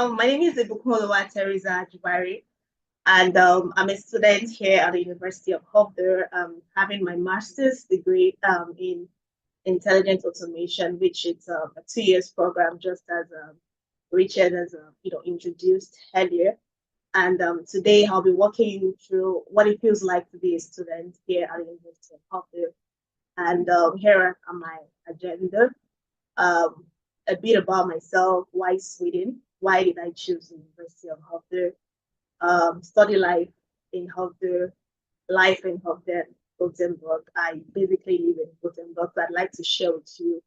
My name is Theresa, and I'm a student here at the University of Hofstra, having my master's degree in intelligent automation, which is a 2 years program, just as Richard has introduced earlier. And today I'll be walking you through what it feels like to be a student here at the University of Hofstra. And here are my agenda. Um, a bit about myself, why Sweden, why did I choose the University of Hofstra, study life in Hofstra, life in Hofstra, Gothenburg. I basically live in Gothenburg, so I'd like to share with you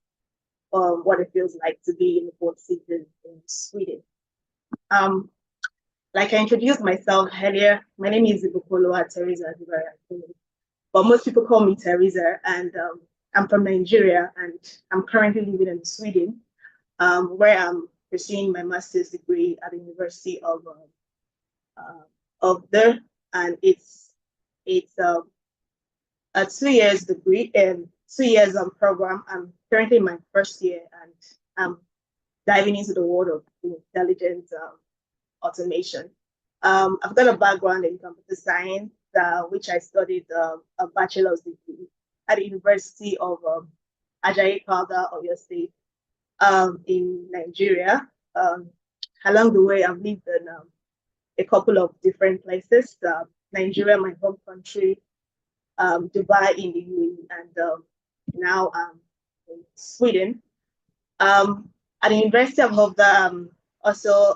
what it feels like to be in both cities in Sweden. Um, like I introduced myself earlier, my name is Theresa, but most people call me Theresa, and I'm from Nigeria, and I'm currently living in Sweden, where I'm pursuing my master's degree at the University of there, and it's a 2 years degree and 2 years program. I'm currently in my first year, and I'm diving into the world of intelligent automation. I've got a background in computer science, which I studied a bachelor's degree at the University of Ajayi Crowther, Oyo State, in Nigeria. Along the way, I've lived in a couple of different places. Nigeria, my home country, Dubai in the UAE, and now in Sweden. At the University of Hofstra, also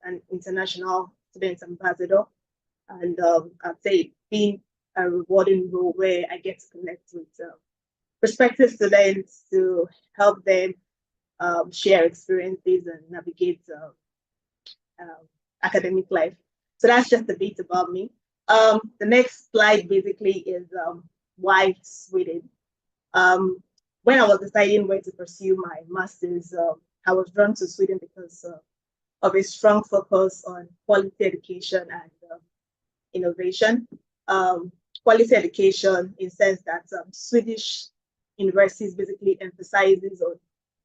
an international student ambassador, and I'd say it's been a rewarding role where I get to connect with prospective students to help them share experiences and navigate academic life. So that's just a bit about me. The next slide basically is why Sweden. When I was deciding where to pursue my master's, I was drawn to Sweden because of a strong focus on quality education and innovation. Quality education in the sense that Swedish universities basically emphasizes on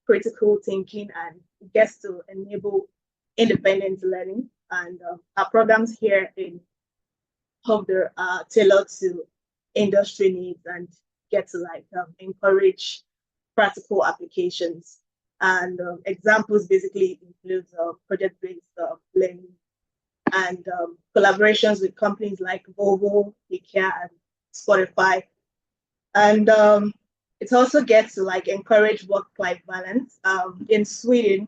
critical thinking and gets to enable independent learning. And our programs here in Hofstra are tailored to industry needs and get to encourage practical applications. And examples basically include project-based learning and collaborations with companies like Volvo, IKEA, and Spotify. And it also gets to encourage work-life balance. In Sweden,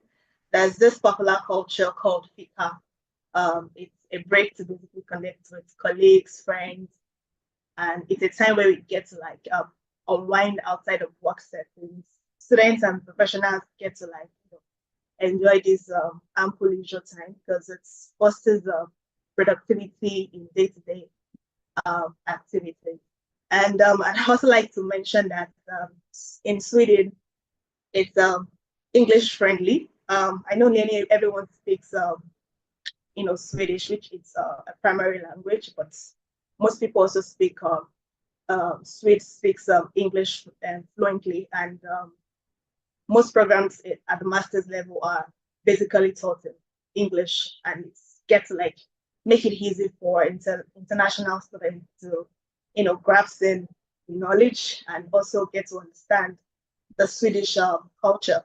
there's this popular culture called fika. It's a break to basically connect with colleagues, friends, and it's a time where we get to unwind outside of work settings. Students and professionals get to enjoy this ample leisure time because it fosters productivity in day-to-day activities. And I'd also like to mention that in Sweden, it's English friendly. I know nearly everyone speaks Swedish, which is a primary language, but most people also speak speaks English fluently, and most programs at the master's level are basically taught in English, and it's get to make it easy for international students to grasp in knowledge and also get to understand the Swedish culture.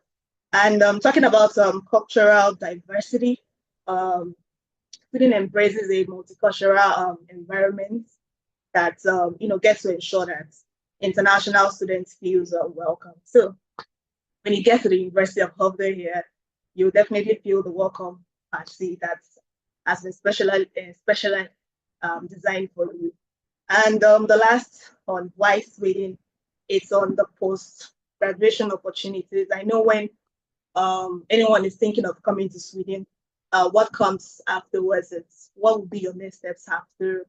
And talking about cultural diversity, Sweden embraces a multicultural environment that gets to ensure that international students feel welcome. So when you get to the University of Hofstra here, you'll definitely feel the welcome party that has been specially designed for you. And the last on why Sweden, it's on the post-graduation opportunities. I know when anyone is thinking of coming to Sweden, what comes afterwards, it's what will be your next steps after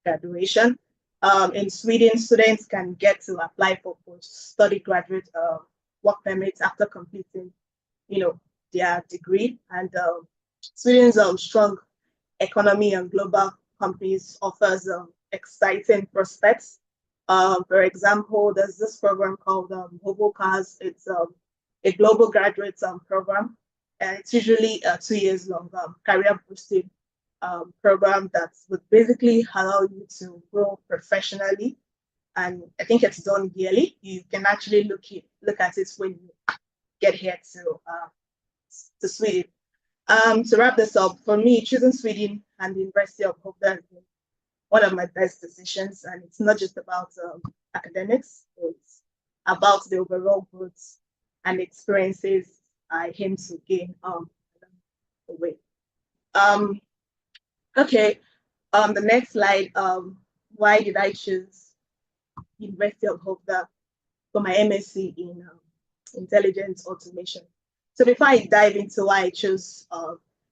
graduation. In Sweden, students can get to apply for post-study graduate work permits after completing, their degree. And Sweden's strong economy and global companies offers exciting prospects. For example, there's this program called Mobile Cars. It's a global graduate program and it's usually a 2 years long career boosting program that would basically allow you to grow professionally. And I think it's done yearly. You can actually look at it when you get here to Sweden. To wrap this up, for me, choosing Sweden and the University of Hope has been one of my best decisions, and it's not just about academics; it's about the overall growth and experiences I aim to gain the way. Um, okay, the next slide. Why did I choose University of Hope for my MSc in intelligence automation? So before I dive into why I chose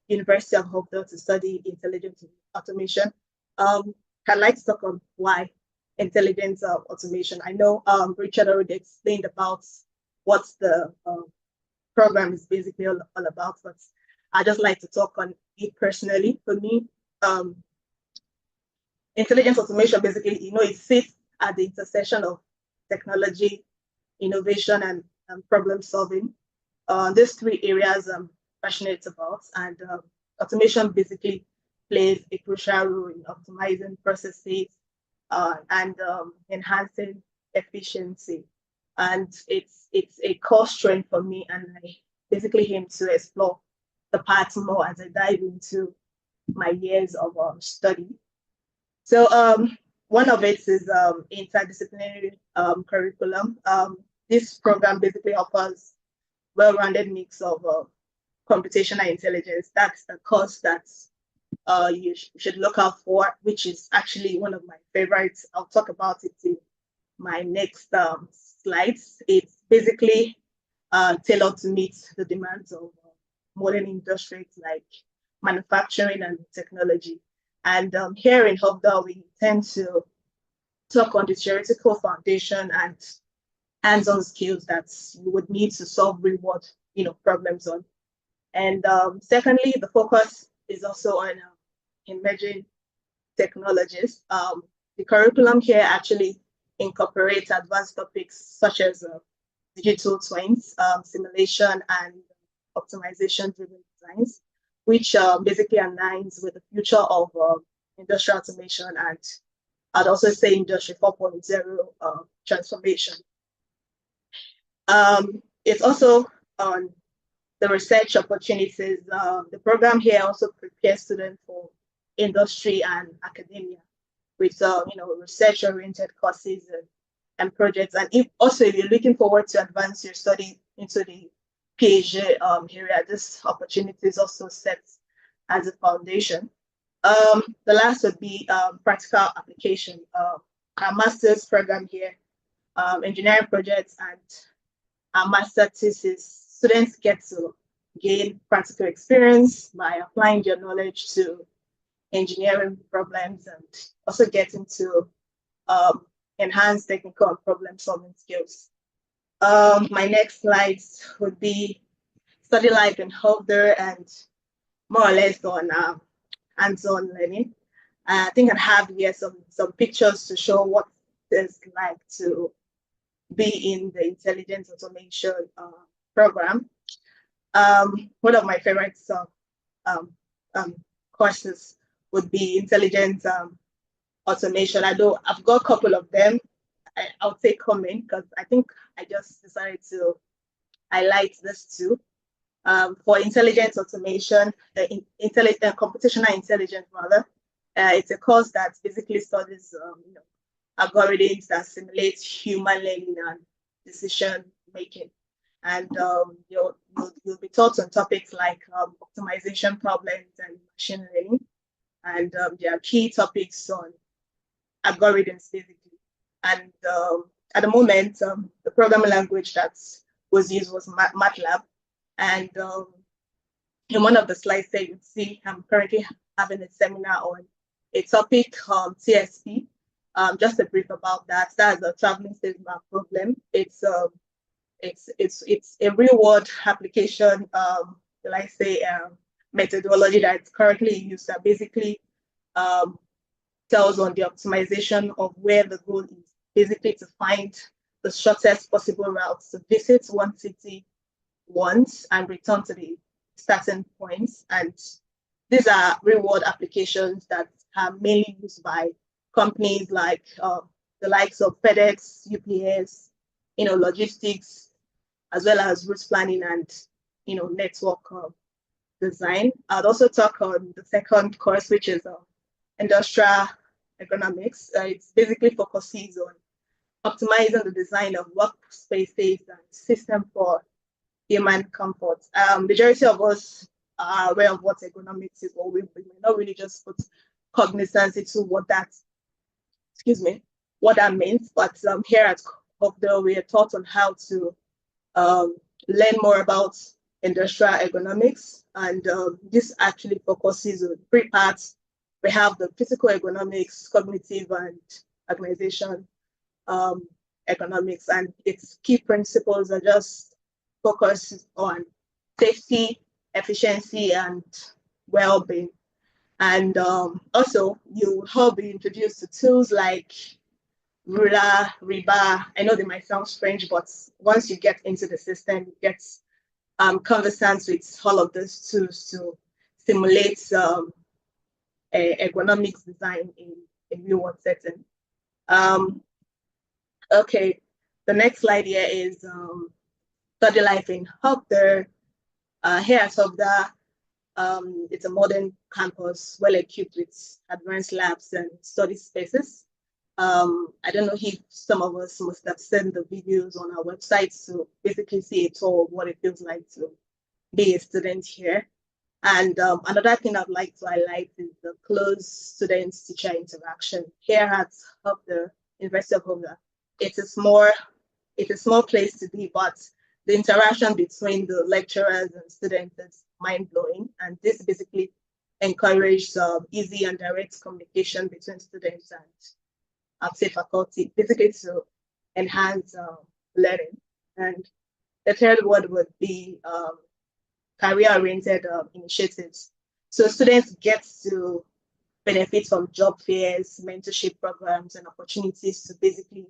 University of Hope to study intelligence automation, I'd like to talk on why intelligence automation. I know Richard already explained about what the program is basically all about, but I just like to talk on it personally. For me, intelligence automation basically, it sits at the intersection of technology, innovation, and problem solving. These three areas I'm passionate about, and automation basically plays a crucial role in optimizing processes and enhancing efficiency. And it's a core strength for me, and I basically aim to explore the parts more as I dive into my years of study. So one of it is interdisciplinary curriculum. This program basically offers well-rounded mix of computational intelligence. That's the course that you should look out for, which is actually one of my favorites. I'll talk about it in my next slides. It's basically tailored to meet the demands of modern industries like manufacturing and technology. And here in Hubdal, we tend to talk on the theoretical foundation and hands-on skills that you would need to solve real-world, problems on. And secondly, the focus is also on emerging technologies. The curriculum here actually incorporates advanced topics such as digital twins, simulation, and optimization-driven designs, which basically aligns with the future of industrial automation and I'd also say Industry 4.0 transformation. It's also on the research opportunities. The program here also prepares students for industry and academia with research-oriented courses and projects. And if you're looking forward to advance your study into the PhD area, this opportunity is also set as a foundation. The last would be practical application. Our master's program here, engineering projects and our master thesis, students get to gain practical experience by applying their knowledge to engineering problems and also get into enhanced technical and problem solving skills. My next slides would be study life in Hubdar and more or less on hands-on learning. I think I have here some pictures to show what it's like to be in the intelligence automation program. One of my favorite courses would be intelligence automation. Although I've got a couple of them, I'll take comment because I think I just decided to highlight this too. For intelligence automation, computational intelligence rather, it's a course that basically studies algorithms that simulate human learning and decision making. And you'll be taught on topics like optimization problems and machine learning. And there are key topics on algorithms basically. And at the moment, the programming language that was used was MATLAB. And in one of the slides there, you see I'm currently having a seminar on a topic, TSP. Just a brief about that. That's a traveling salesman problem. It's a real world application, like say methodology that's currently used that basically tells on the optimization of where the goal is, basically to find the shortest possible route to visit one city once and return to the starting points. And these are reward applications that are mainly used by companies like the likes of FedEx, UPS, logistics, as well as route planning and network design. I'd also talk on the second course, which is industrial economics. It basically focuses on optimizing the design of workspaces and system for human comfort. Majority of us are aware of what ergonomics is, but we may not really just put cognizance into what that means. But here at Hopdale, we are taught on how to um, learn more about industrial ergonomics, and this actually focuses on three parts. We have the physical ergonomics, cognitive, and organization economics, and its key principles are just focused on safety, efficiency, and well-being. And also, you will be introduced to tools like ruler, rebar. I know they might sound strange, but once you get into the system, you get conversant with all of those tools to simulate ergonomics design in a real world setting. Okay, the next slide here is study life in Hopdale. Here at Hopdale, it's a modern campus, well equipped with advanced labs and study spaces. I don't know if some of us must have seen the videos on our website to basically see a tour of what it feels like to be a student here. And another thing I'd like to highlight is the close student-teacher interaction. Here at the University of Hopdale, it's a small place to be, but the interaction between the lecturers and students is mind-blowing. And this basically encourages easy and direct communication between students and say faculty, basically to enhance learning. And the third word would be career-oriented initiatives. So students get to benefit from job fairs, mentorship programs, and opportunities to basically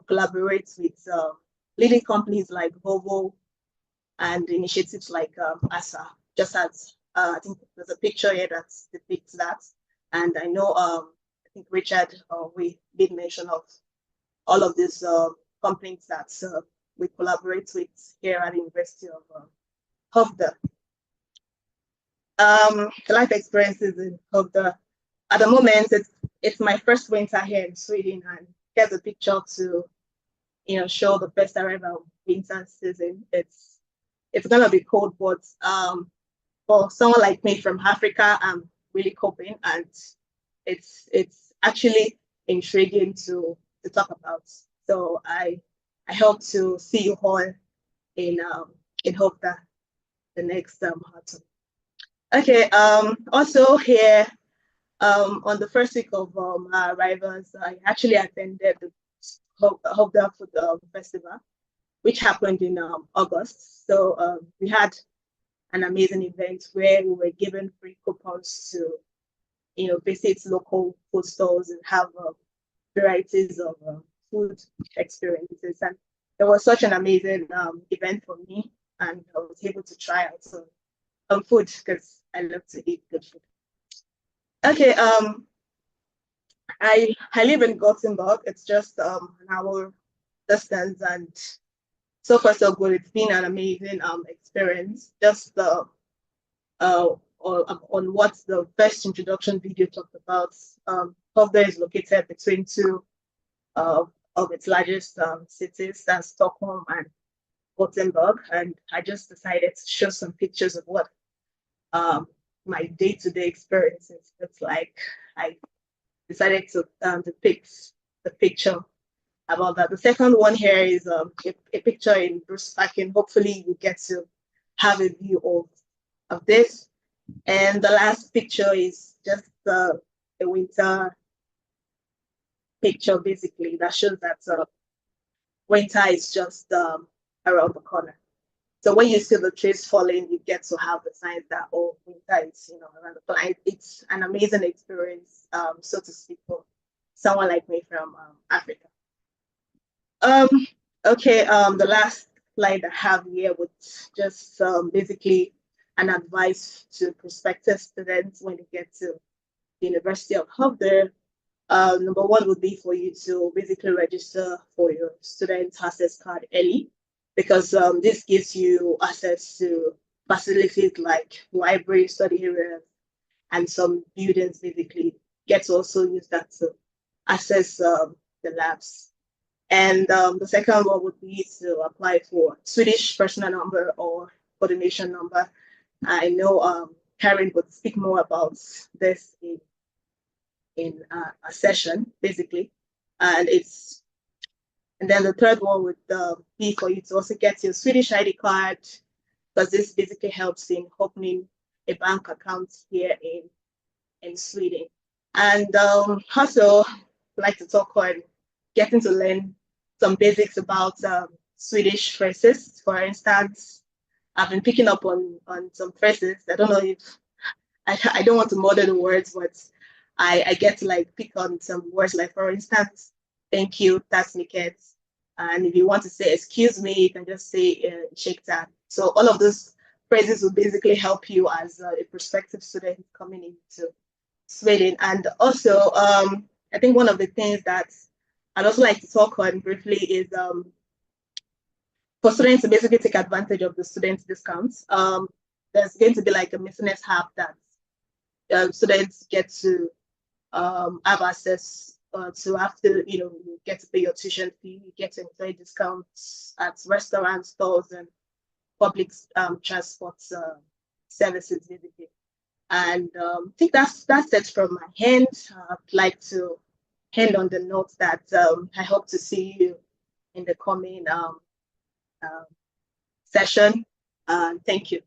collaborate with leading companies like Volvo and initiatives like ASA. Just as I think there's a picture here that depicts that. And I know I think Richard, we did mention of all of these companies that we collaborate with here at the University of Hopdale. Life experiences in Hopdale. At the moment, it's my first winter here in Sweden, and here's a picture to show the first arrival winter season. It's gonna be cold, but for someone like me from Africa, I'm really coping, and it's actually intriguing to talk about. So I hope to see you all in Hopdale the next autumn. Okay. Also here on the first week of our arrivals, I actually attended the Hopdale Food Festival, which happened in August. So we had an amazing event where we were given free coupons to visit local food stores and have varieties of food experiences. And it was such an amazing event for me, and I was able to try out some food because I love to eat good food. Okay, I live in Gothenburg. It's just an hour distance, and so far so good. It's been an amazing experience. Just on what the first introduction video talked about. Hofda is located between two of its largest cities, that's Stockholm and Gothenburg, and I just decided to show some pictures of what my day-to-day experiences looks like. I decided to depict the picture about that. The second one here is a picture in Bruce Parking. Hopefully you get to have a view of this. And the last picture is just a winter picture, basically, that shows that winter is just around the corner. So when you see the trees falling, you get to have the signs that, oh, winter is around the corner. It's an amazing experience, so to speak, for someone like me from Africa. Okay, the last slide I have here would just basically and advice to prospective students when they get to the University of Havre. Number one would be for you to basically register for your student access card early, because this gives you access to facilities like library, study areas, and some buildings. Basically, get to also use that to access the labs. And the second one would be to apply for Swedish personal number or coordination number. I know Karen would speak more about this in a session, basically. And it's and then the third one would be for you to also get your Swedish ID card, because this basically helps in opening a bank account here in Sweden. And also like to talk on getting to learn some basics about Swedish phrases. For instance, I've been picking up on some phrases. I don't know if I don't want to murder the words, but I get to like pick on some words, like for instance, thank you, that's Niket. And if you want to say excuse me, you can just say shake that. So all of those phrases will basically help you as a prospective student coming into Sweden. And also, I think one of the things that I'd also like to talk on briefly is for students to basically take advantage of the student discounts. There's going to be like a business hub that students get to have access to after, you get to pay your tuition fee, you get to enjoy discounts at restaurants, stores, and public transport services, basically. And I think that's it from my hand. I'd like to end on the note that I hope to see you in the coming session. Thank you.